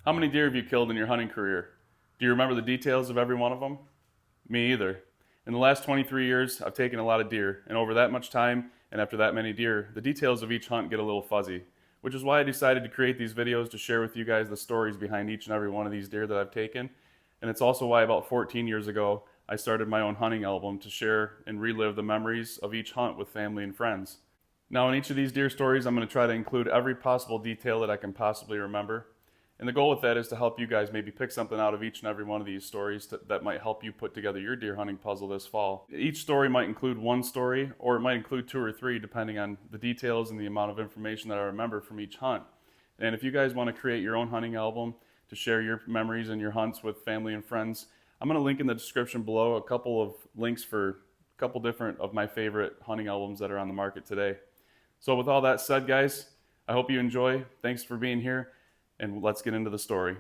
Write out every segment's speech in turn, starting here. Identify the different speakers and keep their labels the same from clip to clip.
Speaker 1: How many deer have you killed in your hunting career? Do you remember the details of every one of them? Me either. In the last 23 years, I've taken a lot of deer, and over that much time and after that many deer, the details of each hunt get a little fuzzy, which is why I decided to create these videos to share with you guys the stories behind each and every one of these deer that I've taken. And it's also why about 14 years ago, I started my own hunting album to share and relive the memories of each hunt with family and friends. Now, in each of these deer stories, I'm going to try to include every possible detail that I can possibly remember. And the goal with that is to help you guys maybe pick something out of each and every one of these stories that might help you put together your deer hunting puzzle this fall. Each story might include one story, or it might include two or three, depending on the details and the amount of information that I remember from each hunt. And if you guys want to create your own hunting album to share your memories and your hunts with family and friends, I'm going to link in the description below a couple of links for a couple different of my favorite hunting albums that are on the market today. So with all that said, guys, I hope you enjoy. Thanks for being here, and let's get into the story.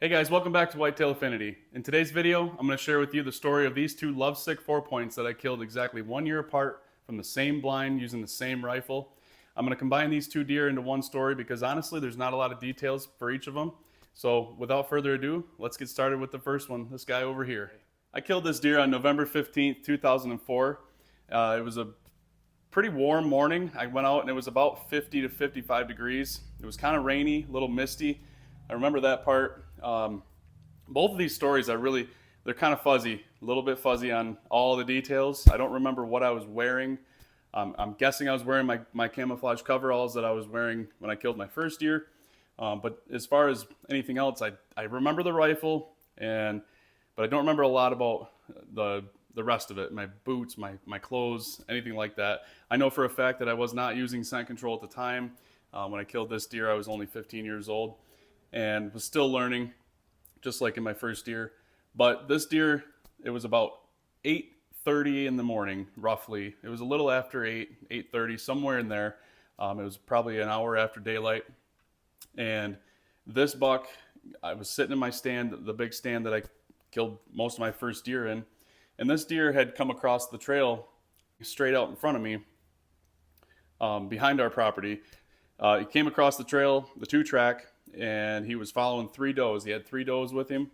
Speaker 1: Hey guys, welcome back to Whitetail Affinity. In today's video, I'm going to share with you the story of these two lovesick 4-points that I killed exactly 1 year apart from the same blind using the same rifle. I'm going to combine these two deer into one story because honestly, there's not a lot of details for each of them. So without further ado, let's get started with the first one, this guy over here. I killed this deer on November 15th, 2004. It was a pretty warm morning. I went out and it was about 50 to 55 degrees. It was kind of rainy, a little misty. I remember that part. Both of these stories they're kind of fuzzy, a little bit fuzzy on all the details. I don't remember what I was wearing. I'm guessing I was wearing my camouflage coveralls that I was wearing when I killed my first deer. But as far as anything else, I remember the rifle, but I don't remember a lot about the rest of it, my boots, my clothes, anything like that. I know for a fact that I was not using scent control at the time. When I killed this deer, I was only 15 years old and was still learning, just like in my first deer. But this deer, it was about 8:30 in the morning, roughly. It was a little after 8:30, somewhere in there. It was probably an hour after daylight. And this buck, I was sitting in my stand, the big stand that I killed most of my first deer in. And this deer had come across the trail straight out in front of me, behind our property. He came across the trail, the 2-track, and he was following 3 does. He had 3 does with him.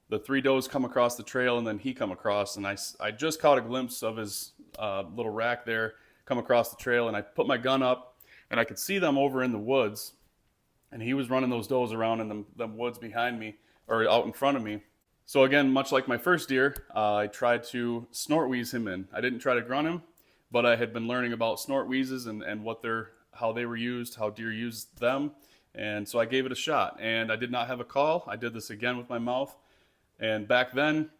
Speaker 1: The 3 does come across the trail, and then he come across. And I just caught a glimpse of his little rack there come across the trail, and I put my gun up, and I could see them over in the woods. And he was running those does around in the woods behind me, or out in front of me. So again, much like my first deer, I tried to snort wheeze him in. I didn't try to grunt him, but I had been learning about snort wheezes and how they were used, how deer used them. And so I gave it a shot, and I did not have a call. I did this again with my mouth. And back then,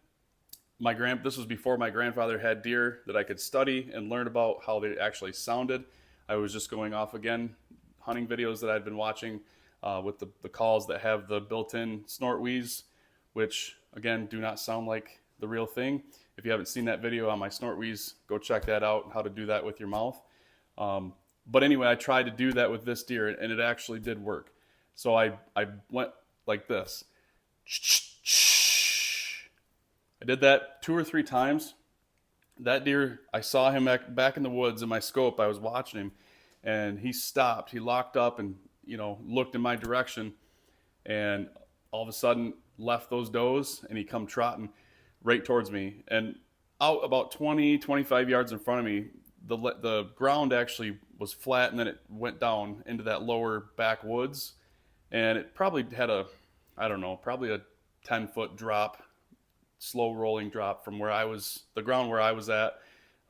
Speaker 1: this was before my grandfather had deer that I could study and learn about how they actually sounded. I was just going off again, hunting videos that I'd been watching with the calls that have the built-in snort wheeze, which again do not sound like the real thing. If you haven't seen that video on my snort wheeze, go check that out, how to do that with your mouth. But anyway, I tried to do that with this deer, and it actually did work. So I went like this. I did that 2 or 3 times. That deer, I saw him back in the woods in my scope. I was watching him, and he stopped. He locked up and looked in my direction, and all of a sudden left those does, and he come trotting right towards me. And out about 20, 25 yards in front of me, the ground actually was flat, and then it went down into that lower backwoods, and it probably had probably a 10-foot drop, slow rolling drop from the ground where I was at,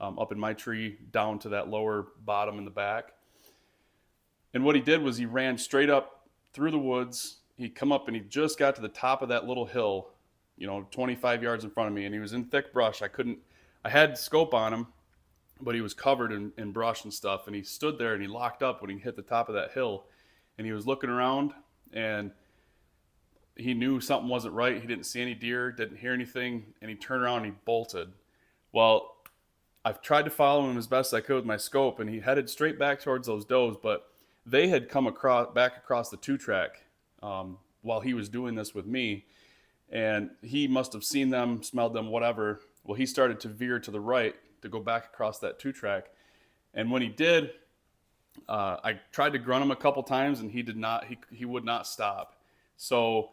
Speaker 1: up in my tree, down to that lower bottom in the back. And what he did was he ran straight up through the woods. He come up and he just got to the top of that little hill, 25 yards in front of me, and he was in thick brush. I had scope on him, but he was covered in brush and stuff, and he stood there and he locked up when he hit the top of that hill, and he was looking around, and he knew something wasn't right. He didn't see any deer, didn't hear anything, and he turned around and he bolted. Well, I've tried to follow him as best I could with my scope, and he headed straight back towards those does, but they had come back across the 2-track while he was doing this with me, and he must have seen them, smelled them, whatever. Well, he started to veer to the right to go back across that 2-track, And when he did, I tried to grunt him a couple times, and he would not stop. So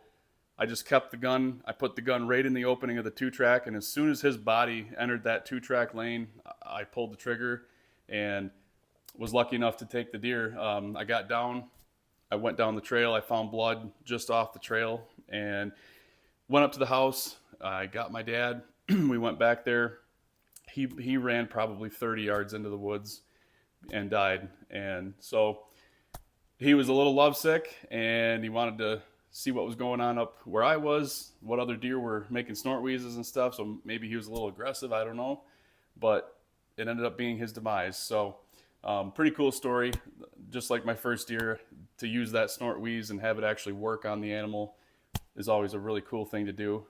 Speaker 1: I just kept the gun. I put the gun right in the opening of the 2-track, and as soon as his body entered that 2-track lane, I pulled the trigger and was lucky enough to take the deer. I got down. I went down the trail. I found blood just off the trail and went up to the house. I got my dad. We went back there. He ran probably 30 yards into the woods and died. And so he was a little lovesick, and he wanted to see what was going on up where I was, what other deer were making snort wheezes and stuff. So maybe he was a little aggressive, I don't know, but it ended up being his demise. So pretty cool story. Just like my first deer, to use that snort wheeze and have it actually work on the animal is always a really cool thing to do.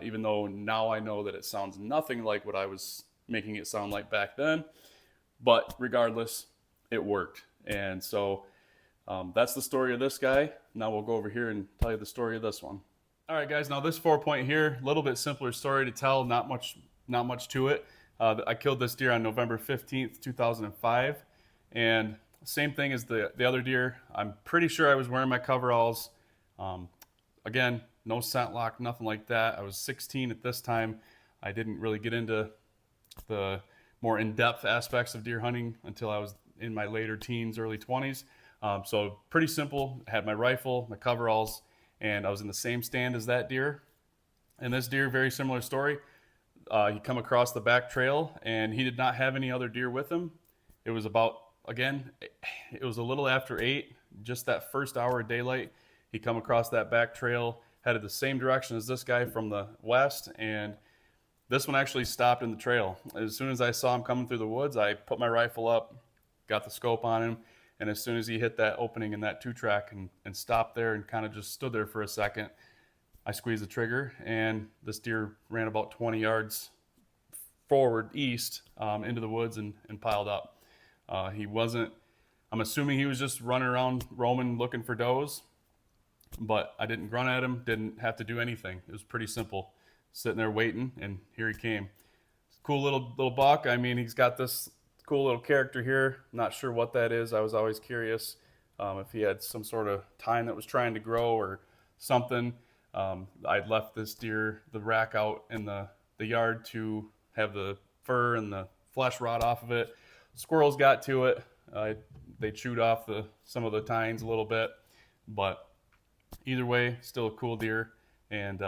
Speaker 1: Even though now I know that it sounds nothing like what I was making it sound like back then, but regardless, it worked. And so that's the story of this guy. Now we'll go over here and tell you the story of this one. All right, guys. Now this 4-point here, a little bit simpler story to tell. Not much to it. I killed this deer on November 15th, 2005, and same thing as the other deer. I'm pretty sure I was wearing my coveralls. Again, no scent lock, nothing like that. I was 16 at this time. I didn't really get into the more in-depth aspects of deer hunting until I was in my later teens, early 20s. So pretty simple. I had my rifle, my coveralls, and I was in the same stand as that deer. And this deer, very similar story. He come across the back trail, and he did not have any other deer with him. It was about, again, it was a little after 8, just that first hour of daylight. He come across that back trail, headed the same direction as this guy from the west, and this one actually stopped in the trail. As soon as I saw him coming through the woods, I put my rifle up, got the scope on him, and as soon as he hit that opening in that 2-track and stopped there and kind of just stood there for a second, I squeezed the trigger, and this deer ran about 20 yards forward east into the woods and piled up. I'm assuming he was just running around roaming looking for does, but I didn't grunt at him, didn't have to do anything. It was pretty simple. Sitting there waiting, and here he came. Cool little buck. I mean, he's got this cool little character here. Not sure what that is. I was always curious if he had some sort of tine that was trying to grow or something. I'd left this deer, the rack out in the yard to have the fur and the flesh rot off of it. Squirrels got to it. They chewed off some of the tines a little bit, but either way, still a cool deer, and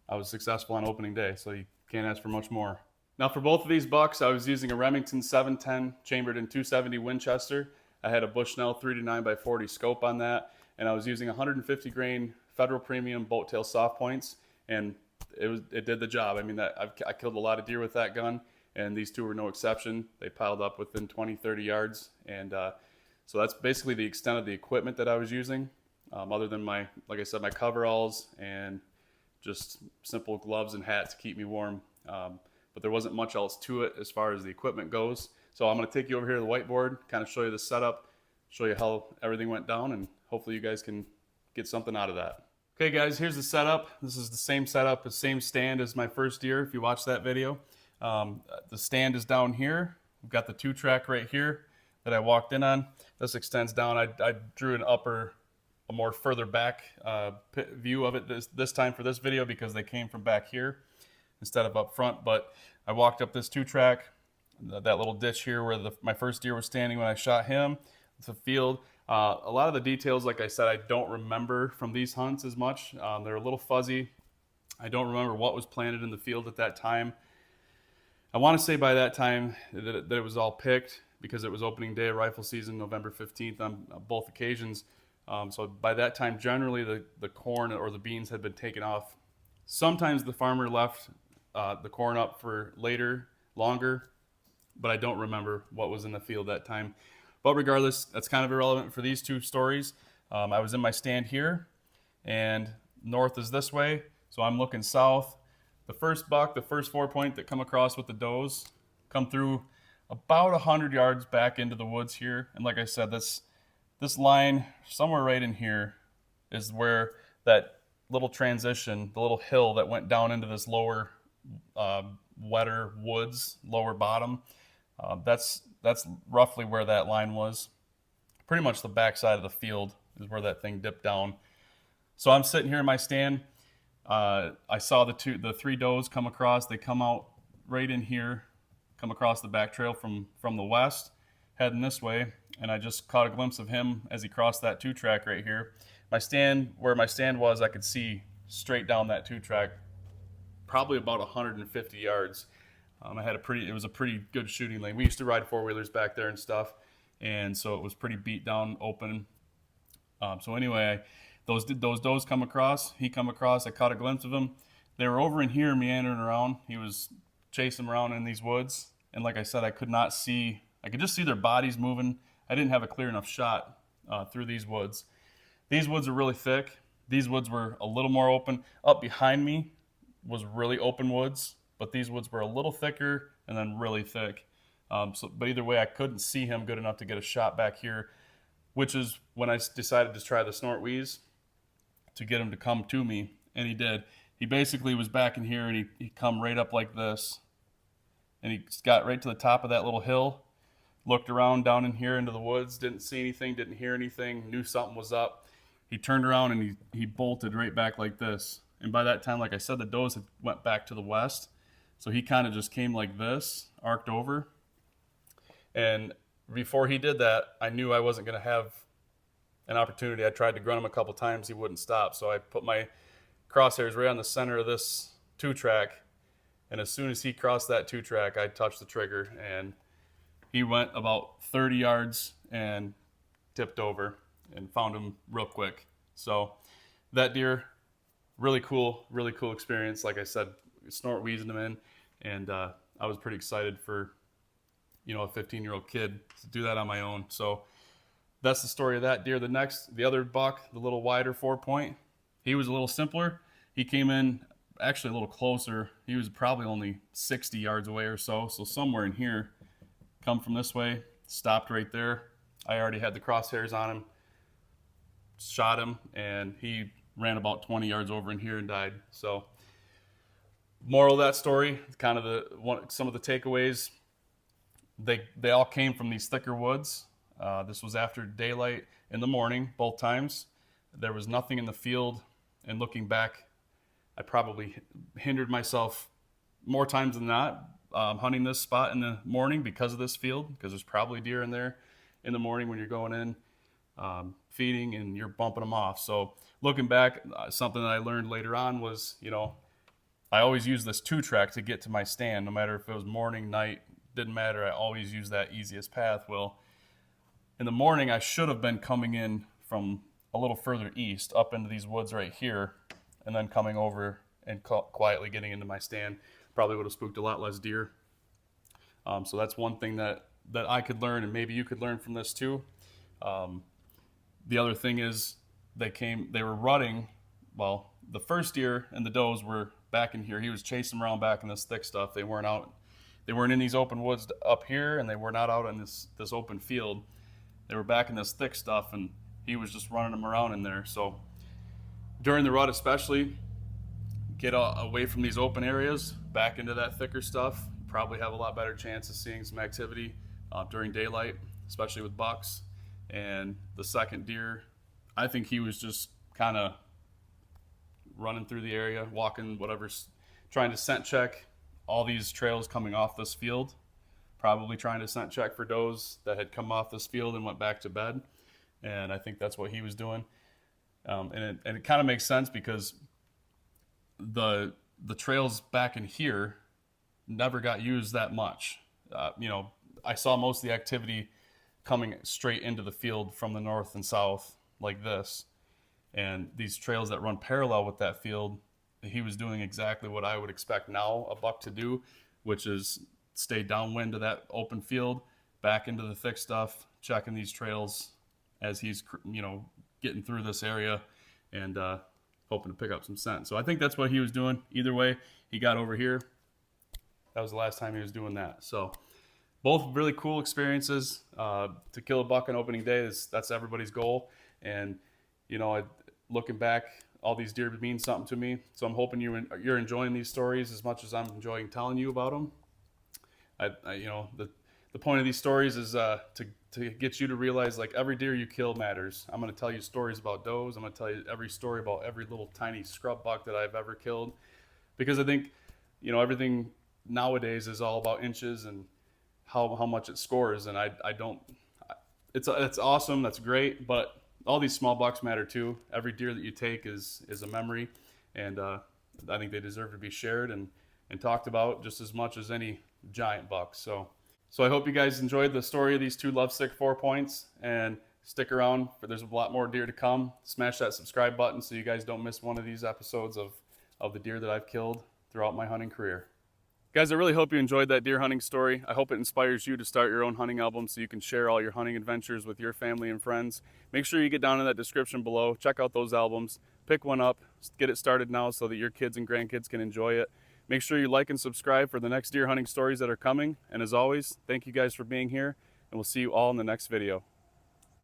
Speaker 1: I was successful on opening day, so you can't ask for much more. Now for both of these bucks, I was using a Remington 710 chambered in 270 Winchester. I had a Bushnell 3-9x40 scope on that, and I was using 150 grain Federal Premium boat tail soft points, and it did the job. I mean, I killed a lot of deer with that gun, and these two were no exception. They piled up within 20-30 yards, and so that's basically the extent of the equipment that I was using, other than like I said, my coveralls and just simple gloves and hat to keep me warm. But there wasn't much else to it as far as the equipment goes. So I'm going to take you over here to the whiteboard, kind of show you the setup, show you how everything went down, and hopefully you guys can get something out of that. Okay guys, here's the setup. This is the same setup, the same stand as my first deer, if you watched that video. The stand is down here. We've got the 2-track right here that I walked in on. This extends down. I drew a more further back view of it this time for this video because they came from back here instead of up front. But I walked up this 2-track, that little ditch here where my first deer was standing when I shot him. It's a field. A lot of the details, like I said, I don't remember from these hunts as much. They're a little fuzzy. I don't remember what was planted in the field at that time. I want to say by that time that it was all picked because it was opening day of rifle season, November 15th on both occasions. So by that time, generally the corn or the beans had been taken off. Sometimes the farmer left the corn up for longer, but I don't remember what was in the field that time. But regardless, that's kind of irrelevant for these two stories. I was in my stand here, and north is this way, so I'm looking south. The first buck, the first 4-point that come across with the does, come through about 100 yards back into the woods here. And like I said, this line somewhere right in here is where that little transition, the little hill that went down into this lower, wetter woods, lower bottom. That's that's roughly where that line was. Pretty much the backside of the field is where that thing dipped down. So I'm sitting here in my stand. I saw the three does come across. They come out right in here, come across the back trail from the west, heading this way, and I just caught a glimpse of him as he crossed that 2-track right here. Where my stand was, I could see straight down that 2-track, probably about 150 yards. It was a pretty good shooting lane. We used to ride 4-wheelers back there and stuff, and so it was pretty beat down, open. So anyway, those does come across. He come across. I caught a glimpse of him. They were over in here meandering around. He was chasing them around in these woods, and like I said, I could not see. I could just see their bodies moving. I didn't have a clear enough shot through these woods. These woods are really thick. These woods were a little more open. Up behind me was really open woods, but these woods were a little thicker and then really thick. But either way, I couldn't see him good enough to get a shot back here, which is when I decided to try the snort wheeze to get him to come to me, and he did. He basically was back in here, and he come right up like this, and he got right to the top of that little hill, looked around down in here into the woods, didn't see anything, didn't hear anything, knew something was up. He turned around and he bolted right back like this. And by that time, like I said, the does had went back to the west. So he kind of just came like this, arced over. And before he did that, I knew I wasn't going to have an opportunity. I tried to grunt him a couple times. He wouldn't stop. So I put my crosshairs right on the center of this 2-track. And as soon as he crossed that 2-track, I touched the trigger. And he went about 30 yards and tipped over and found him real quick. So that deer, really cool experience. Like I said, snort wheezing him in, and I was pretty excited for, a 15-year-old kid to do that on my own. So that's the story of that deer. The other buck, the little wider 4-point, he was a little simpler. He came in actually a little closer. He was probably only 60 yards away or so. So somewhere in here, come from this way, stopped right there. I already had the crosshairs on him, shot him, and he ran about 20 yards over in here and died. So moral of that story, kind of some of the takeaways, they all came from these thicker woods. This was after daylight in the morning, both times. There was nothing in the field, and looking back, I probably hindered myself more times than not hunting this spot in the morning because of this field, because there's probably deer in there in the morning when you're going in feeding and you're bumping them off. So looking back, something that I learned later on was, I always use this 2-track to get to my stand, no matter if it was morning, night, didn't matter. I always use that easiest path. Well, in the morning, I should have been coming in from a little further east up into these woods right here, and then coming over and quietly getting into my stand. Probably would have spooked a lot less deer. So that's one thing that I could learn, and maybe you could learn from this too. The other thing is they were rutting. Well, the first deer and the does were back in here. He was chasing them around back in this thick stuff. They weren't in these open woods up here, and they were not out in this open field. They were back in this thick stuff, and he was just running them around in there. So during the rut especially, get away from these open areas, back into that thicker stuff. Probably have a lot better chance of seeing some activity during daylight, especially with bucks. And the second deer, I think he was just kind of running through the area, walking, whatever's, trying to scent check all these trails coming off this field, probably trying to scent check for does that had come off this field and went back to bed. And I think that's what he was doing. And it kind of makes sense because the trails back in here never got used that much. I saw most of the activity coming straight into the field from the north and south like this. And these trails that run parallel with that field, he was doing exactly what I would expect now a buck to do, which is stay downwind of that open field, back into the thick stuff, checking these trails as he's, getting through this area and hoping to pick up some scent. So I think that's what he was doing. Either way, he got over here. That was the last time he was doing that. So both really cool experiences. To kill a buck on opening day, that's everybody's goal. And, looking back, all these deer mean something to me. So I'm hoping you're enjoying these stories as much as I'm enjoying telling you about them. The the point of these stories is to get you to realize like every deer you kill matters. I'm going to tell you stories about does. I'm going to tell you every story about every little tiny scrub buck that I've ever killed, because I think, you know, everything nowadays is all about inches and how much it scores, and I don't. It's awesome. That's great, but all these small bucks matter too. Every deer that you take is a memory, and I think they deserve to be shared and talked about just as much as any giant buck. So I hope you guys enjoyed the story of these two lovesick 4-points, and stick around, for there's a lot more deer to come. Smash that subscribe button so you guys don't miss one of these episodes of the deer that I've killed throughout my hunting career. Guys, I really hope you enjoyed that deer hunting story. I hope it inspires you to start your own hunting album so you can share all your hunting adventures with your family and friends. Make sure you get down in that description below, check out those albums, pick one up, get it started now so that your kids and grandkids can enjoy it. Make sure you like and subscribe for the next deer hunting stories that are coming. And as always, thank you guys for being here, and we'll see you all in the next video.